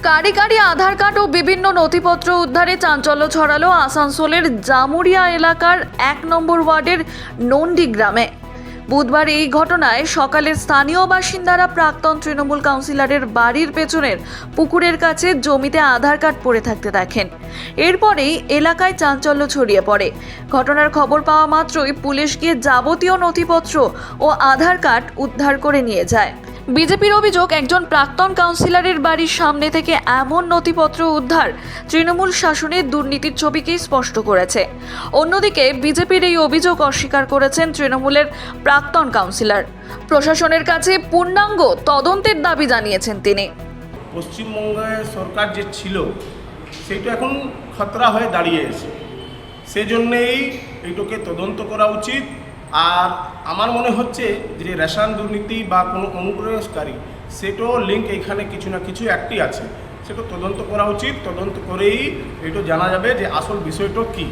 কারি কারি আধার card ও বিভিন্ন নথিপত্র উদ্ধারে চাঞ্চল্য ছড়ালো আসানসোলের জামুরিয়া এলাকার ১ নম্বর ওয়ার্ডের নন্ডি গ্রামে। বুধবার এই ঘটনায় সকালে স্থানীয় বাসিন্দারা প্রাক্তন তৃণমূল কাউন্সিলরের বাড়ির পেছনের পুকুরের কাছে জমিতে আধার কার্ড পড়ে থাকতে দেখেন। এরপরেই এলাকায় চাঞ্চল্য ছড়িয়ে পড়ে। ঘটনার খবর পাওয়া মাত্রই পুলিশ গিয়ে যাবতীয় নথিপত্র ও আধার কার্ড উদ্ধার করে নিয়ে যায়। বিজেপির অভিযোগ, একজন প্রাক্তন কাউন্সিলরের বাড়ির সামনে থেকে এমন নথিপত্র উদ্ধার তৃণমূল শাসনের দুর্নীতির ছবিকেই স্পষ্ট করেছে। অন্যদিকে বিজেপির এই অভিযোগ অস্বীকার করেছেন তৃণমূলের প্রাক্তন কাউন্সিলর। প্রশাসনের কাছে পূর্ণাঙ্গ তদন্তের দাবি জানিয়েছেন তিনি। পশ্চিমবঙ্গের সরকার যে ছিল সেইটা এখন খতরা হয়ে দাঁড়িয়েছে, সেজন্যেই এইটাকে তদন্ত করা উচিত। আর আমার মনে হচ্ছে যে রেশন দুর্নীতি বা কোনো অনুপ্রবেশকারী সেটাও লিঙ্ক এখানে কিছু না কিছু একটি আছে, সেটা তদন্ত করা উচিত। তদন্ত করেই এটা জানা যাবে যে আসল বিষয়টা কী।